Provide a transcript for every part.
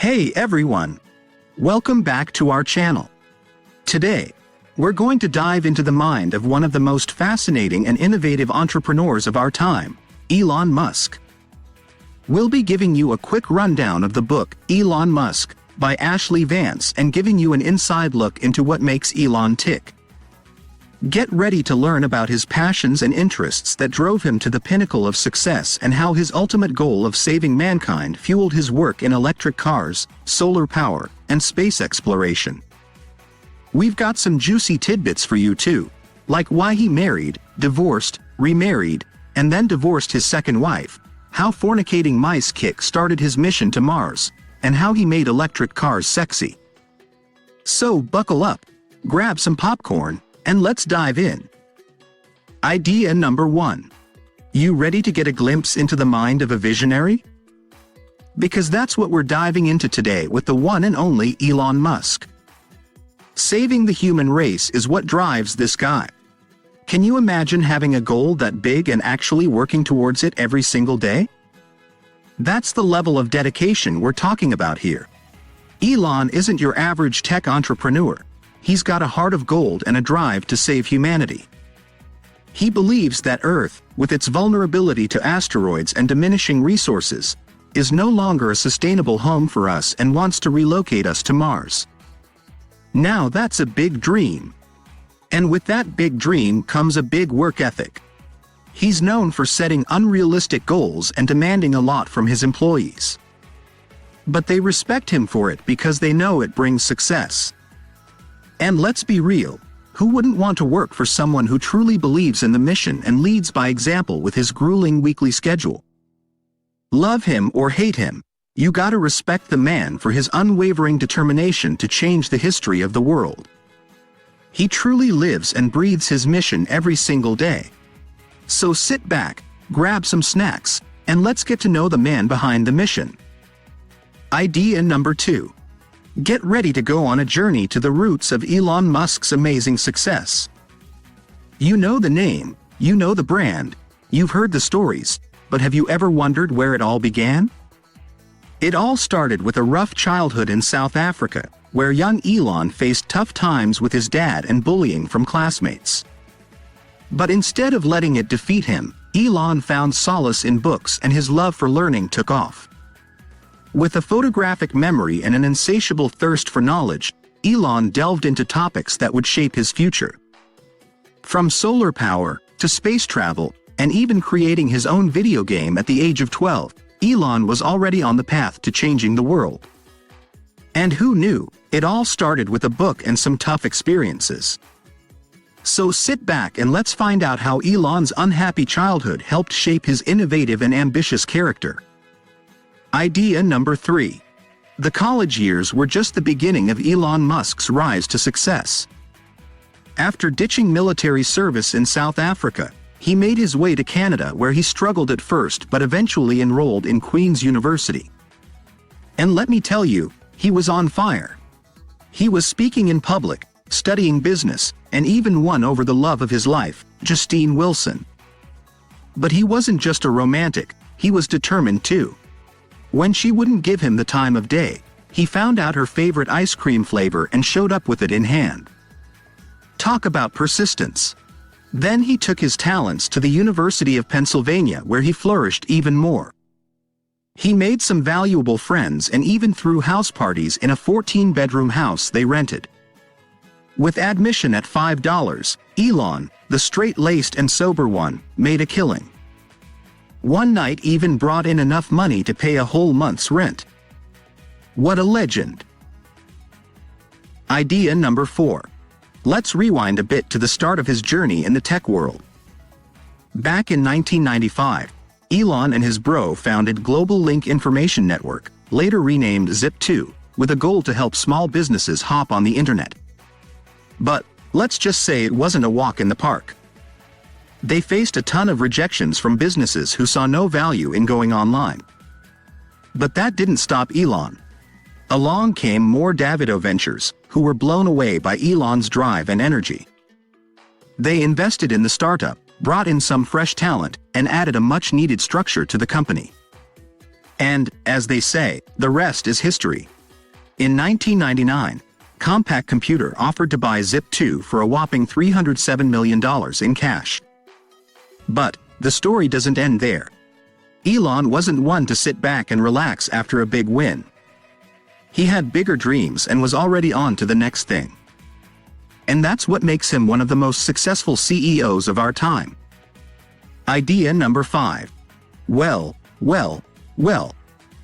Hey everyone! Welcome back to our channel. Today, we're going to dive into the mind of one of the most fascinating and innovative entrepreneurs of our time, Elon Musk. We'll be giving you a quick rundown of the book Elon Musk by Ashlee Vance and giving you an inside look into what makes Elon tick. Get ready to learn about his passions and interests that drove him to the pinnacle of success and how his ultimate goal of saving mankind fueled his work in electric cars, solar power, and space exploration. We've got some juicy tidbits for you too, like why he married, divorced, remarried, and then divorced his second wife, how fornicating mice kick started his mission to Mars, and how he made electric cars sexy. So buckle up, grab some popcorn, and let's dive in. Idea number 1. You ready to get a glimpse into the mind of a visionary? Because that's what we're diving into today with the one and only Elon Musk. Saving the human race is what drives this guy. Can you imagine having a goal that big and actually working towards it every single day? That's the level of dedication we're talking about here. Elon isn't your average tech entrepreneur. He's got a heart of gold and a drive to save humanity. He believes that Earth, with its vulnerability to asteroids and diminishing resources, is no longer a sustainable home for us and wants to relocate us to Mars. Now that's a big dream. And with that big dream comes a big work ethic. He's known for setting unrealistic goals and demanding a lot from his employees. But they respect him for it because they know it brings success. And let's be real, who wouldn't want to work for someone who truly believes in the mission and leads by example with his grueling weekly schedule? Love him or hate him, you gotta respect the man for his unwavering determination to change the history of the world. He truly lives and breathes his mission every single day. So sit back, grab some snacks, and let's get to know the man behind the mission. Idea number 2. Get ready to go on a journey to the roots of Elon Musk's amazing success. You know the name, you know the brand, you've heard the stories, but have you ever wondered where it all began? It all started with a rough childhood in South Africa, where young Elon faced tough times with his dad and bullying from classmates. But instead of letting it defeat him, Elon found solace in books and his love for learning took off. With a photographic memory and an insatiable thirst for knowledge, Elon delved into topics that would shape his future. From solar power, to space travel, and even creating his own video game at the age of 12, Elon was already on the path to changing the world. And who knew, it all started with a book and some tough experiences. So sit back and let's find out how Elon's unhappy childhood helped shape his innovative and ambitious character. Idea number 3. The college years were just the beginning of Elon Musk's rise to success. After ditching military service in South Africa, he made his way to Canada where he struggled at first but eventually enrolled in Queen's University. And let me tell you, he was on fire. He was speaking in public, studying business, and even won over the love of his life, Justine Wilson. But he wasn't just a romantic, he was determined too. When she wouldn't give him the time of day, he found out her favorite ice cream flavor and showed up with it in hand. Talk about persistence. Then he took his talents to the University of Pennsylvania where he flourished even more. He made some valuable friends and even threw house parties in a 14-bedroom house they rented. With admission at $5, Elon, the straight-laced and sober one, made a killing. One night even brought in enough money to pay a whole month's rent. What a legend. Idea number 4. Let's rewind a bit to the start of his journey in the tech world. Back in 1995, Elon and his bro founded Global Link Information Network, later renamed Zip2, with a goal to help small businesses hop on the internet. But, let's just say it wasn't a walk in the park. They faced a ton of rejections from businesses who saw no value in going online. But that didn't stop Elon. Along came more Davido Ventures, who were blown away by Elon's drive and energy. They invested in the startup, brought in some fresh talent, and added a much-needed structure to the company. And, as they say, the rest is history. In 1999, Compaq Computer offered to buy Zip2 for a whopping $307 million in cash. But the story doesn't end there. Elon wasn't one to sit back and relax after a big win. He had bigger dreams and was already on to the next thing. And that's what makes him one of the most successful CEOs of our time. Idea number 5. Well,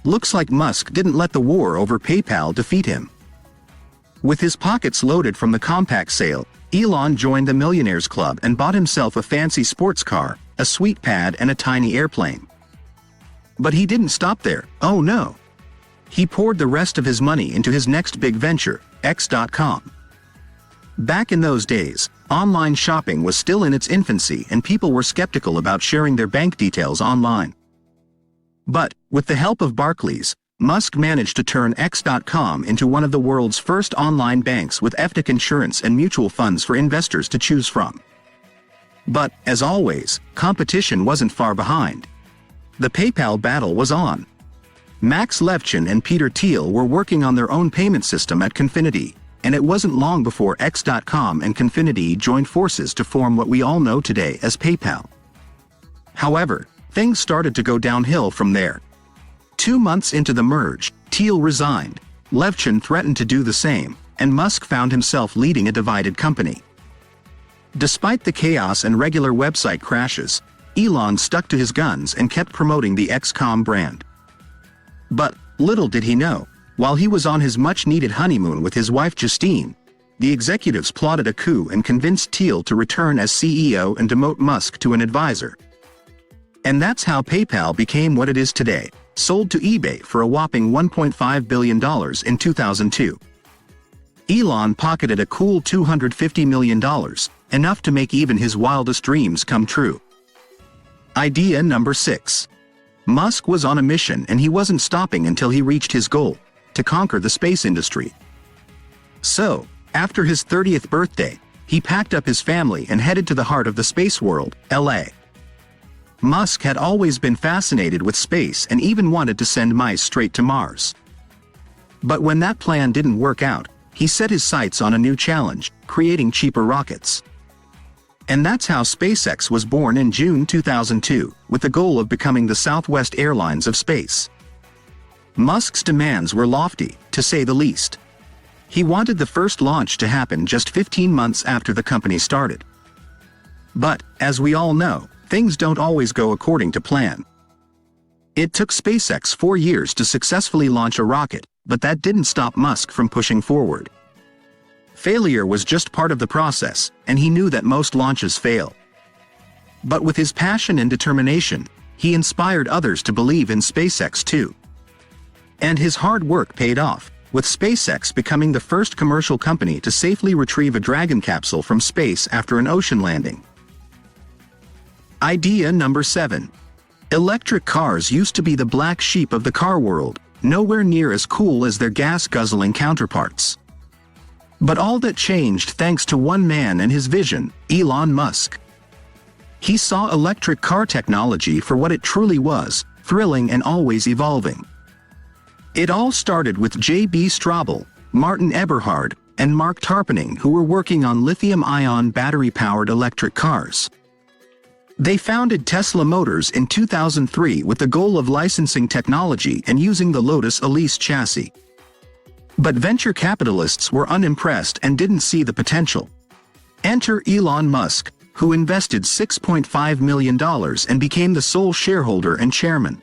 looks like Musk didn't let the war over PayPal defeat him. With his pockets loaded from the Compaq sale, Elon joined the Millionaires Club and bought himself a fancy sports car, a sweet pad and a tiny airplane. But he didn't stop there, oh no. He poured the rest of his money into his next big venture, X.com. Back in those days, online shopping was still in its infancy and people were skeptical about sharing their bank details online. But, with the help of Barclays, Musk managed to turn X.com into one of the world's first online banks with FDIC insurance and mutual funds for investors to choose from. But, as always, competition wasn't far behind. The PayPal battle was on. Max Levchin and Peter Thiel were working on their own payment system at Confinity, and it wasn't long before X.com and Confinity joined forces to form what we all know today as PayPal. However, things started to go downhill from there. 2 months into the merge, Thiel resigned, Levchin threatened to do the same, and Musk found himself leading a divided company. Despite the chaos and regular website crashes, Elon stuck to his guns and kept promoting the X.com brand. But, little did he know, while he was on his much-needed honeymoon with his wife Justine, the executives plotted a coup and convinced Thiel to return as CEO and demote Musk to an advisor. And that's how PayPal became what it is today, sold to eBay for a whopping $1.5 billion in 2002. Elon pocketed a cool $250 million, enough to make even his wildest dreams come true. Idea number 6. Musk was on a mission and he wasn't stopping until he reached his goal, to conquer the space industry. So, after his 30th birthday, he packed up his family and headed to the heart of the space world, LA. Musk had always been fascinated with space and even wanted to send mice straight to Mars. But when that plan didn't work out, he set his sights on a new challenge, creating cheaper rockets. And that's how SpaceX was born in June 2002, with the goal of becoming the Southwest Airlines of space. Musk's demands were lofty, to say the least. He wanted the first launch to happen just 15 months after the company started. But, as we all know, things don't always go according to plan. It took SpaceX 4 years to successfully launch a rocket, but that didn't stop Musk from pushing forward. Failure was just part of the process, and he knew that most launches fail. But with his passion and determination, he inspired others to believe in SpaceX too. And his hard work paid off, with SpaceX becoming the first commercial company to safely retrieve a Dragon capsule from space after an ocean landing. Idea number 7. Electric cars used to be the black sheep of the car world, nowhere near as cool as their gas-guzzling counterparts. But all that changed thanks to one man and his vision, Elon Musk. He saw electric car technology for what it truly was, thrilling and always evolving. It all started with J.B. Straubel, Martin Eberhard, and Mark Tarpenning, who were working on lithium-ion battery-powered electric cars. They founded Tesla Motors in 2003 with the goal of licensing technology and using the Lotus Elise chassis. But venture capitalists were unimpressed and didn't see the potential. Enter Elon Musk, who invested $6.5 million and became the sole shareholder and chairman.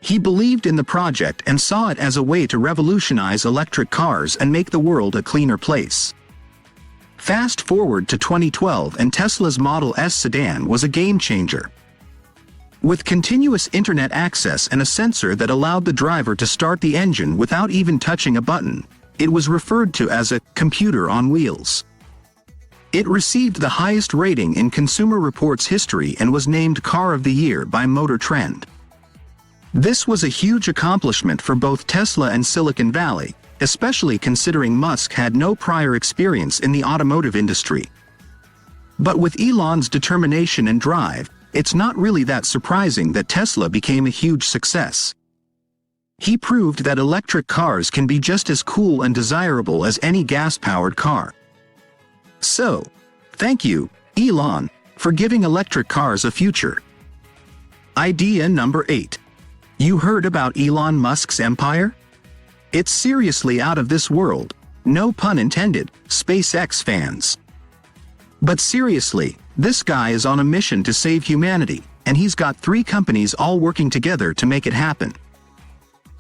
He believed in the project and saw it as a way to revolutionize electric cars and make the world a cleaner place. Fast forward to 2012 and Tesla's Model S sedan was a game-changer. With continuous internet access and a sensor that allowed the driver to start the engine without even touching a button, it was referred to as a computer on wheels. It received the highest rating in Consumer Reports history and was named Car of the Year by Motor Trend. This was a huge accomplishment for both Tesla and Silicon Valley, especially considering Musk had no prior experience in the automotive industry. But with Elon's determination and drive, it's not really that surprising that Tesla became a huge success. He proved that electric cars can be just as cool and desirable as any gas-powered car. So, thank you, Elon, for giving electric cars a future. Idea number 8. You heard about Elon Musk's empire? It's seriously out of this world, no pun intended, SpaceX fans. But seriously, this guy is on a mission to save humanity, and he's got 3 companies all working together to make it happen.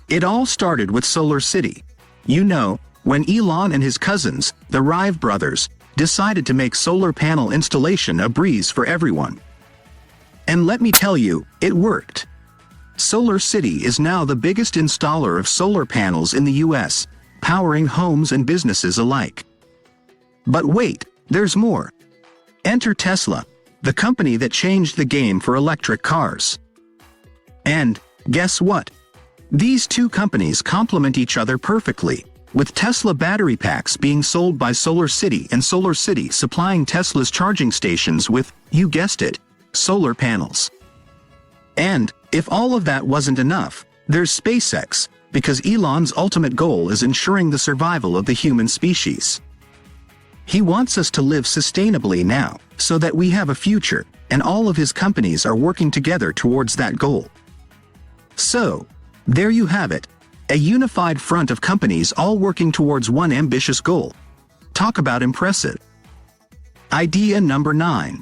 It all started with Solar City. You know, when Elon and his cousins, the Rive brothers, decided to make solar panel installation a breeze for everyone. And let me tell you, it worked. Solar City is now the biggest installer of solar panels in the US, powering homes and businesses alike. But wait, there's more. Enter Tesla, the company that changed the game for electric cars. And, guess what? These 2 companies complement each other perfectly, with Tesla battery packs being sold by Solar City and Solar City supplying Tesla's charging stations with, you guessed it, solar panels. And, if all of that wasn't enough, there's SpaceX, because Elon's ultimate goal is ensuring the survival of the human species. He wants us to live sustainably now, so that we have a future, and all of his companies are working together towards that goal. So, there you have it. A unified front of companies all working towards one ambitious goal. Talk about impressive. Idea number 9.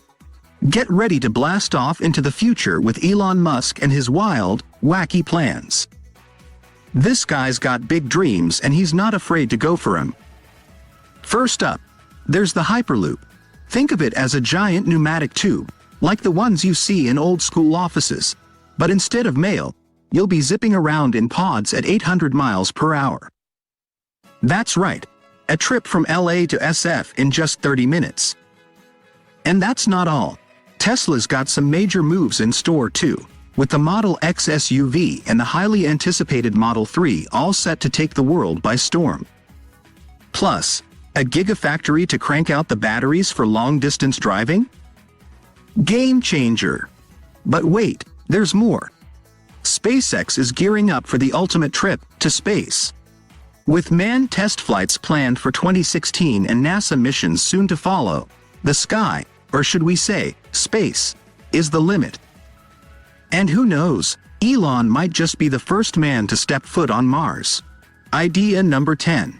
Get ready to blast off into the future with Elon Musk and his wild, wacky plans. This guy's got big dreams and he's not afraid to go for them. First up, there's the Hyperloop. Think of it as a giant pneumatic tube, like the ones you see in old school offices. But instead of mail, you'll be zipping around in pods at 800 miles per hour. That's right, a trip from LA to SF in just 30 minutes. And that's not all. Tesla's got some major moves in store too, with the Model X SUV and the highly anticipated Model 3 all set to take the world by storm. Plus, a gigafactory to crank out the batteries for long-distance driving? Game changer! But wait, there's more. SpaceX is gearing up for the ultimate trip to space. With manned test flights planned for 2016 and NASA missions soon to follow, the sky, or should we say, space, is the limit. And who knows, Elon might just be the first man to step foot on Mars. Idea number 10.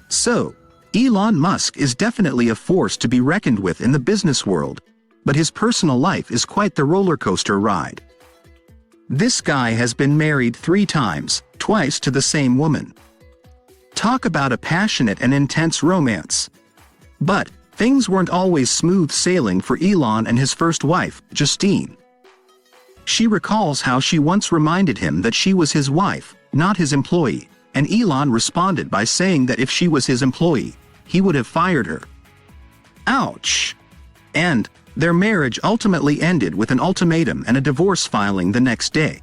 So, Elon Musk is definitely a force to be reckoned with in the business world, but his personal life is quite the roller coaster ride. This guy has been married 3 times, twice to the same woman. Talk about a passionate and intense romance. But, things weren't always smooth sailing for Elon and his first wife, Justine. She recalls how she once reminded him that she was his wife, not his employee, and Elon responded by saying that if she was his employee, he would have fired her. Ouch! And, their marriage ultimately ended with an ultimatum and a divorce filing the next day.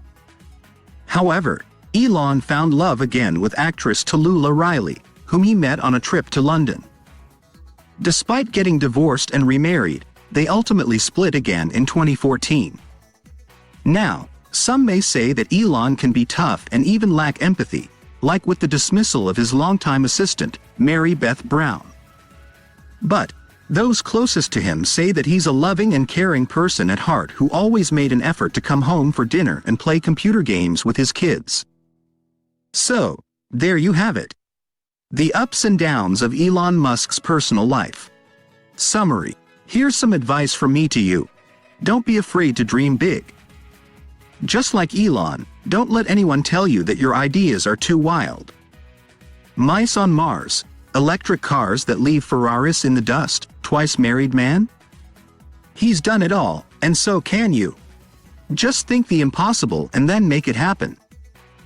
However, Elon found love again with actress Tallulah Riley, whom he met on a trip to London. Despite getting divorced and remarried, they ultimately split again in 2014. Now, some may say that Elon can be tough and even lack empathy, like with the dismissal of his longtime assistant, Mary Beth Brown. But, those closest to him say that he's a loving and caring person at heart who always made an effort to come home for dinner and play computer games with his kids. So, there you have it. The ups and downs of Elon Musk's personal life. Summary. Here's some advice from me to you. Don't be afraid to dream big. Just like Elon, don't let anyone tell you that your ideas are too wild. Mice on Mars, electric cars that leave Ferraris in the dust, twice married man? He's done it all, and so can you. Just think the impossible and then make it happen.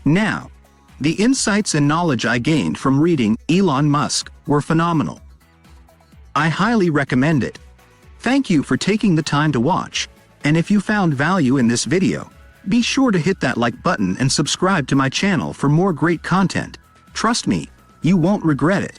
Now, the insights and knowledge I gained from reading Elon Musk were phenomenal. I highly recommend it. Thank you for taking the time to watch, and if you found value in this video, be sure to hit that like button and subscribe to my channel for more great content. Trust me, you won't regret it.